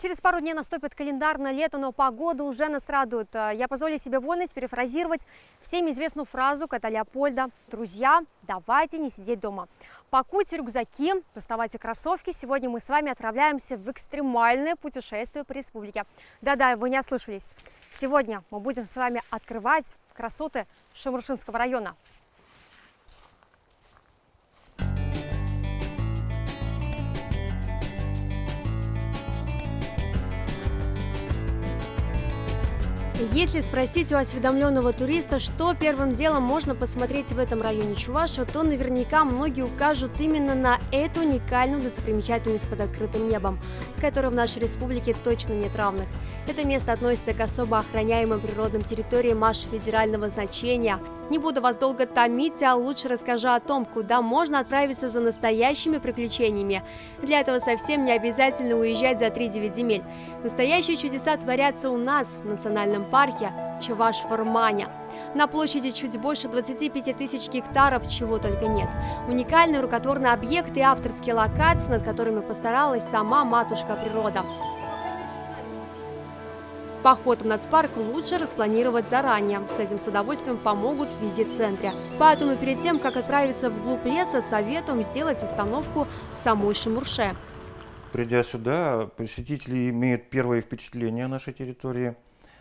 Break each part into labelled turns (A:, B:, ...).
A: Через пару дней наступит календарное лето, но погода уже нас радует. Я позволю себе вольность перефразировать всем известную фразу кота Леопольда: «Друзья, давайте не сидеть дома. Пакуйте рюкзаки, доставайте кроссовки. Сегодня мы с вами отправляемся в экстремальное путешествие по республике». Да-да, вы не ослышались. Сегодня мы будем с вами открывать красоты Шамрушинского района. Если спросить у осведомленного туриста, что первым делом можно посмотреть в этом районе Чувашии, то наверняка многие укажут именно на эту уникальную достопримечательность под открытым небом, которой в нашей республике точно нет равных. Это место относится к особо охраняемым природным территориям федерального значения. Не буду вас долго томить, а лучше расскажу о том, куда можно отправиться за настоящими приключениями. Для этого совсем не обязательно уезжать за 3-9 земель. Настоящие чудеса творятся у нас в национальном парке Чуваш-Варманя. На площади чуть больше 25 тысяч гектаров, чего только нет. Уникальные рукотворные объекты и авторские локации, над которыми постаралась сама матушка природа. Поход в нацпарк лучше распланировать заранее. С этим с удовольствием помогут в визит-центре. Поэтому перед тем, как отправиться вглубь леса, советуем сделать остановку в самой Шамурше.
B: Придя сюда, посетители имеют первое впечатление о нашей территории.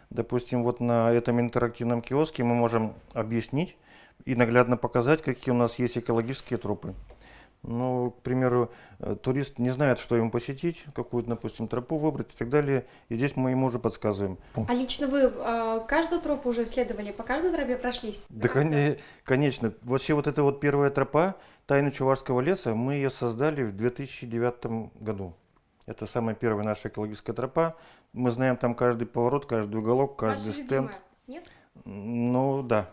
B: Допустим, вот на этом интерактивном киоске мы можем объяснить и наглядно показать, какие у нас есть экологические тропы. Ну, к примеру, турист не знает, что ему посетить, какую-то, допустим, тропу выбрать и так далее. И здесь мы ему уже подсказываем.
A: А лично вы каждую тропу уже исследовали? По каждой тропе прошлись?
B: Да, конечно. Вообще вот эта вот первая тропа «Тайны Чувашского леса», мы ее создали в 2009 году. Это самая первая наша экологическая тропа. Мы знаем там каждый поворот, каждый уголок, каждый
A: Ваша
B: стенд.
A: любимая? Нет?
B: Ну, да.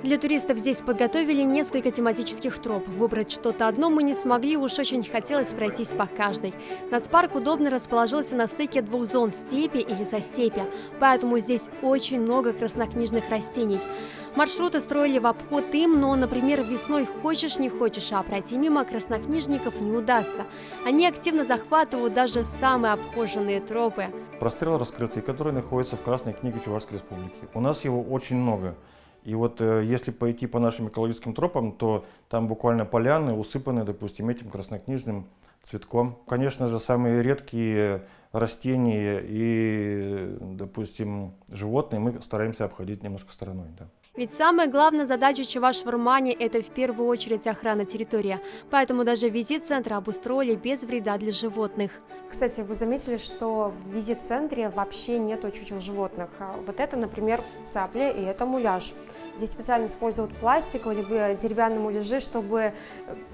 A: Для туристов здесь подготовили несколько тематических троп. Выбрать что-то одно мы не смогли, уж очень хотелось пройтись по каждой. Нацпарк удобно расположился на стыке двух зон – степи и лесостепи, поэтому здесь очень много краснокнижных растений. Маршруты строили в обход им, но, например, весной хочешь не хочешь, а пройти мимо краснокнижников не удастся. Они активно захватывают даже самые обхоженные тропы.
B: Прострел раскрытый, который находится в Красной книге Чувашской республики. У нас его очень много. И вот если пойти по нашим экологическим тропам, то там буквально поляны усыпаны, допустим, этим краснокнижным цветком. Конечно же, самые редкие растения и, допустим, животные мы стараемся обходить немножко стороной. Да.
A: Ведь самая главная задача Чуваш-Вармани – это в первую очередь охрана территории. Поэтому даже визит-центр обустроили без вреда для животных. Кстати, вы заметили, что в визит-центре вообще нету чучел животных. Вот это, например, цапля и это муляж. Здесь специально используют пластиковые либо деревянные муляжи, чтобы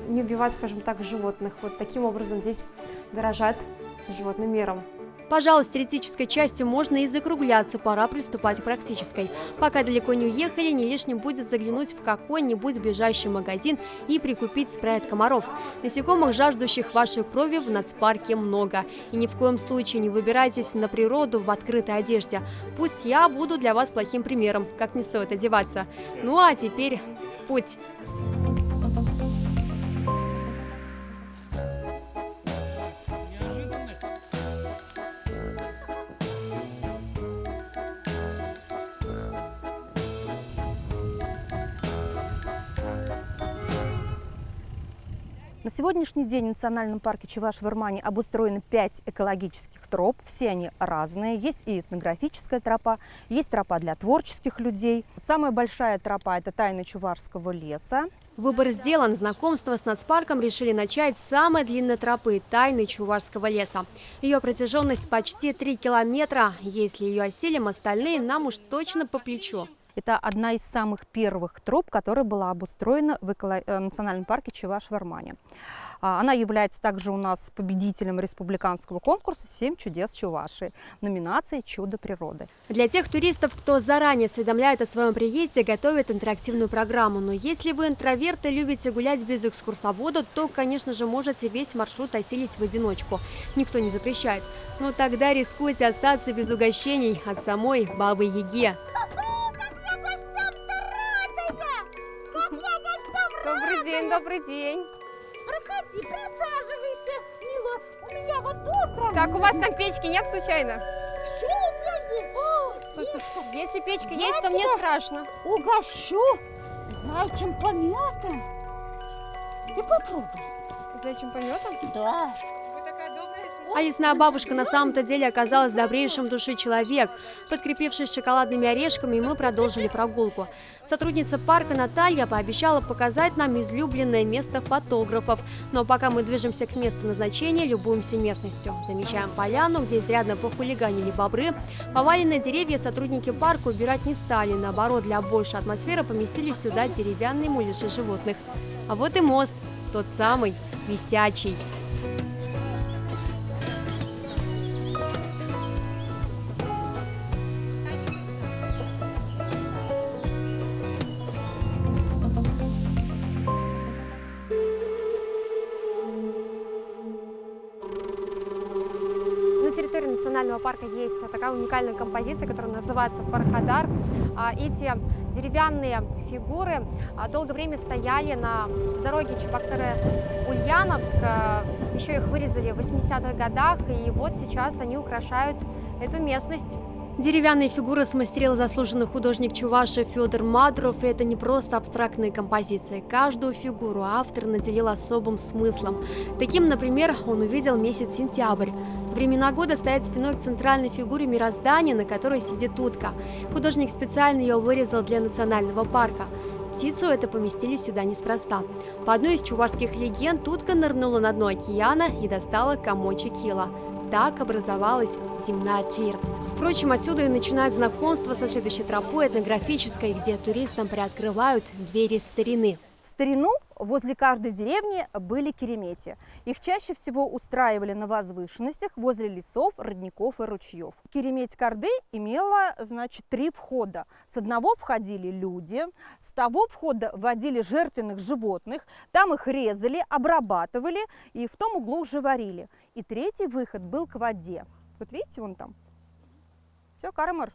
A: не убивать, скажем так, животных. Вот таким образом здесь дорожат животным миром. Пожалуй, с теоретической частью можно и закругляться, пора приступать к практической. Пока далеко не уехали, не лишним будет заглянуть в какой-нибудь ближайший магазин и прикупить спрей от комаров. Насекомых, жаждущих вашей крови, в нацпарке много. И ни в коем случае не выбирайтесь на природу в открытой одежде. Пусть я буду для вас плохим примером, как не стоит одеваться. Ну а теперь в путь!
C: На сегодняшний день в национальном парке Чуваш-Вармани обустроены 5 экологических троп. Все они разные. Есть и этнографическая тропа, есть тропа для творческих людей. Самая большая тропа – это «Тайны Чувашского леса».
A: Выбор сделан. Знакомство с нацпарком решили начать с самой длинной тропы – «Тайны Чувашского леса». Ее протяженность почти 3 километра. Если ее осилим, остальные нам уж точно по плечу.
C: Это одна из самых первых троп, которая была обустроена в национальном парке Чуваш-Вармани. Она является также у нас победителем республиканского конкурса «7 чудес Чувашии» в номинации «Чудо природы».
A: Для тех туристов, кто заранее осведомляет о своем приезде, готовят интерактивную программу. Но если вы интроверт и любите гулять без экскурсовода, то, конечно же, можете весь маршрут осилить в одиночку. Никто не запрещает. Но тогда рискуете остаться без угощений от самой Бабы-Яги.
D: Добрый день, добрый день.
E: Проходи, присаживайся, мило. У меня
D: я вот тут прям.
A: Так, у вас там печки нет случайно?
D: Всё у меня есть. О,
A: Слушайте, если печка
D: Я
A: есть, то мне
D: тебя-
A: страшно.
D: угощу зайчим пометом. Ты попробуй.
A: Зачем пометом?
D: Да.
A: Вы такая добрая. А лесная бабушка на самом-то деле оказалась добрейшим души человек. Подкрепившись шоколадными орешками, мы продолжили прогулку. Сотрудница парка Наталья пообещала показать нам излюбленное место фотографов. Но пока мы движемся к месту назначения, любуемся местностью. Замечаем поляну, где изрядно похулиганили бобры. Поваленные деревья сотрудники парка убирать не стали. Наоборот, для большей атмосферы поместили сюда деревянные муляжи животных. А вот и мост, тот самый, висячий. На территории национального парка есть такая уникальная композиция, которая называется Пархадар. Эти деревянные фигуры долгое время стояли на дороге Чебоксары-Ульяновск. Еще их вырезали в 80-х годах, и вот сейчас они украшают эту местность. Деревянные фигуры смастерил заслуженный художник Чувашии Федор Мадров, и это не просто абстрактные композиции. Каждую фигуру автор наделил особым смыслом. Таким, например, он увидел месяц сентябрь. Времена года стоят спиной к центральной фигуре мироздания, на которой сидит утка. Художник специально ее вырезал для национального парка. Птицу это поместили сюда неспроста. По одной из чувашских легенд, утка нырнула на дно океана и достала комочек ила. Так образовалась земная твердь. Впрочем, отсюда и начинает знакомство со следующей тропой этнографической, где туристам приоткрывают двери старины.
C: В старину возле каждой деревни были керемети. Их чаще всего устраивали на возвышенностях возле лесов, родников и ручьев. Кереметь-Карды имела, значит, 3 входа. С одного входили люди, с того входа вводили жертвенных животных, там их резали, обрабатывали и в том углу уже варили. И третий выход был к воде. Вот видите, вон там. Все, Карамар.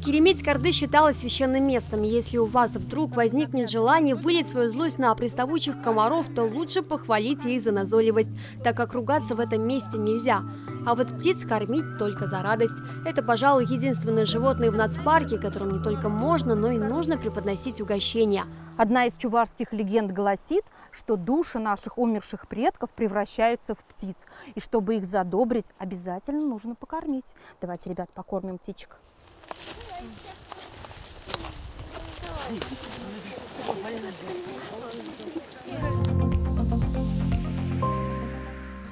A: Кереметь-Карды считалась священным местом. Если у вас вдруг возникнет желание вылить свою злость на приставучих комаров, то лучше похвалите их за назойливость, так как ругаться в этом месте нельзя. А вот птиц кормить только за радость. Это, пожалуй, единственное животное в нацпарке, которым не только можно, но и нужно преподносить угощения.
C: Одна из чувашских легенд гласит, что души наших умерших предков превращаются в птиц. И чтобы их задобрить, обязательно нужно покормить. Давайте, ребят, покормим птичек.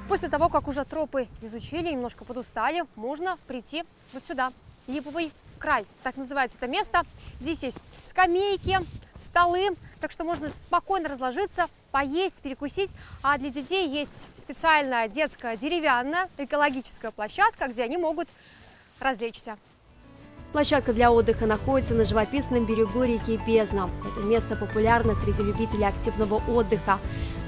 A: После того, как уже тропы изучили, немножко подустали, можно прийти вот сюда. Липовый край, так называется это место. Здесь есть скамейки, столы, так что можно спокойно разложиться, поесть, перекусить. А для детей есть специальная детская деревянная экологическая площадка, где они могут развлечься. Площадка для отдыха находится на живописном берегу реки Бездна. Это место популярно среди любителей активного отдыха.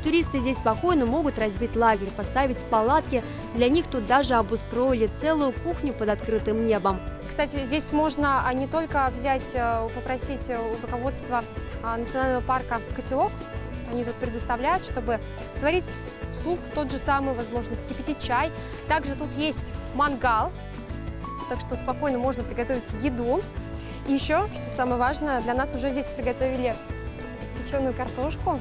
A: Туристы здесь спокойно могут разбить лагерь, поставить палатки. Для них тут даже обустроили целую кухню под открытым небом. Кстати, здесь можно не только взять, попросить у руководства национального парка котелок. Они тут предоставляют, чтобы сварить суп тот же самый, возможно, вскипятить чай. Также тут есть мангал. Так что спокойно можно приготовить еду. И еще, что самое важное, для нас уже здесь приготовили печеную картошку.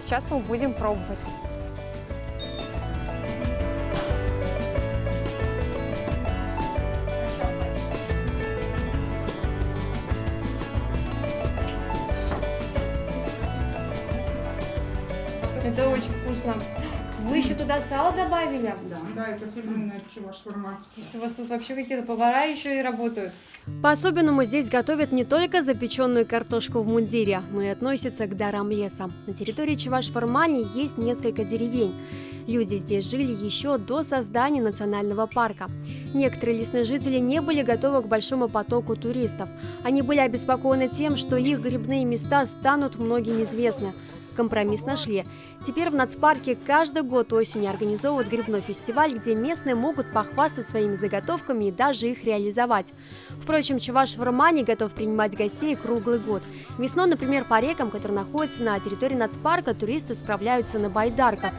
A: Сейчас мы будем пробовать. Это очень вкусно. Вы еще туда сало добавили?
E: Да, это фирменная чуваш-формат.
A: То есть у вас тут вообще какие-то повара еще и работают? По-особенному здесь готовят не только запеченную картошку в мундире, но и относятся к дарам леса. На территории Чуваш-Формани есть несколько деревень. Люди здесь жили еще до создания национального парка. Некоторые лесные жители не были готовы к большому потоку туристов. Они были обеспокоены тем, что их грибные места станут многим известны. Компромисс нашли. Теперь в нацпарке каждый год осенью организовывают грибной фестиваль, где местные могут похвастать своими заготовками и даже их реализовать. Впрочем, Чуваш Вурмани готов принимать гостей круглый год. Весной, например, по рекам, которые находятся на территории нацпарка, туристы справляются на байдарках.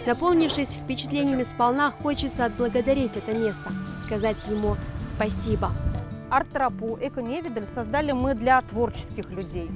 A: Наполнившись впечатлениями сполна, хочется отблагодарить это место, сказать ему спасибо.
C: Арт-тропу «Эко-Невидель» создали мы для творческих людей.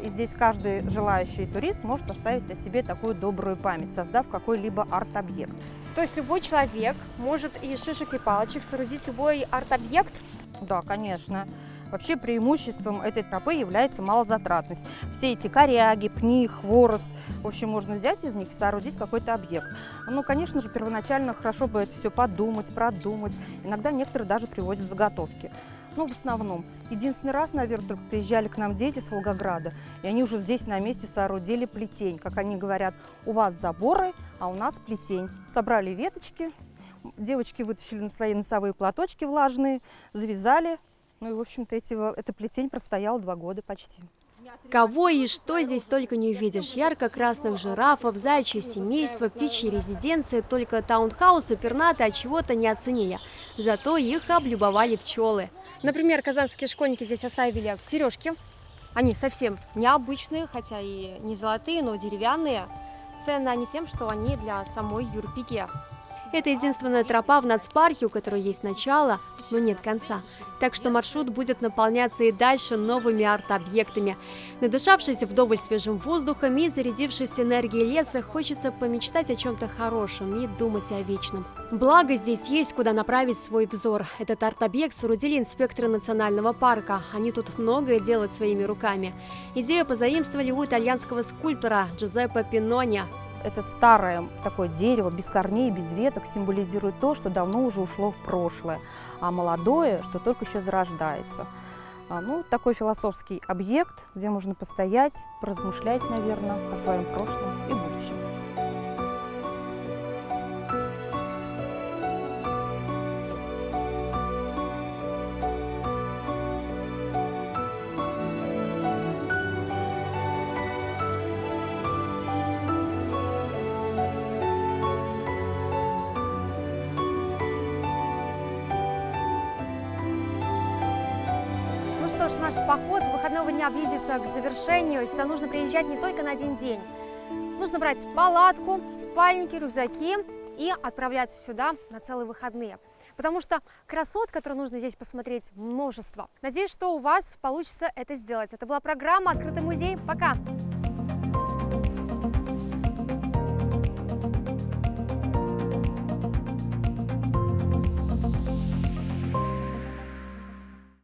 C: И здесь каждый желающий турист может оставить о себе такую добрую память, создав какой-либо арт-объект.
A: То есть любой человек может из шишек и палочек соорудить любой арт-объект?
C: Да, конечно. Вообще преимуществом этой тропы является малозатратность. Все эти коряги, пни, хворост, в общем, можно взять из них и соорудить какой-то объект. Ну, конечно же, первоначально хорошо бы это все подумать, продумать. Иногда некоторые даже привозят заготовки. Ну, в основном. Единственный раз, наверное, только приезжали к нам дети с Волгограда, и они уже здесь на месте соорудили плетень. Как они говорят, у вас заборы, а у нас плетень. Собрали веточки, девочки вытащили на свои носовые платочки влажные, завязали. Ну и, в общем-то, эта плетень простояла 2 года почти.
A: Кого и что здесь только не увидишь. Ярко-красных жирафов, заячье семейство, птичьи резиденции. Только таунхаусы пернатые от чего-то не оценили. Зато их облюбовали пчелы. Например, казанские школьники здесь оставили сережки. Они совсем необычные, хотя и не золотые, но деревянные. Ценны они тем, что они для самой Юрпике. Это единственная тропа в нацпарке, у которой есть начало, но нет конца. Так что маршрут будет наполняться и дальше новыми арт-объектами. Надышавшись вдоволь свежим воздухом и зарядившись энергией леса, хочется помечтать о чем-то хорошем и думать о вечном. Благо, здесь есть куда направить свой взор. Этот арт-объект соорудили инспекторы национального парка. Они тут многое делают своими руками. Идею позаимствовали у итальянского скульптора Джузеппе Пинони.
C: Это старое такое дерево, без корней, без веток, символизирует то, что давно уже ушло в прошлое, а молодое, что только еще зарождается. Ну, такой философский объект, где можно постоять, поразмышлять, наверное, о своем прошлом и будущем.
A: Ну что ж, наш поход выходного дня близится к завершению. Сюда нужно приезжать не только на один день. Нужно брать палатку, спальники, рюкзаки и отправляться сюда на целые выходные. Потому что красот, которые нужно здесь посмотреть, множество. Надеюсь, что у вас получится это сделать. Это была программа «Открытый музей». Пока!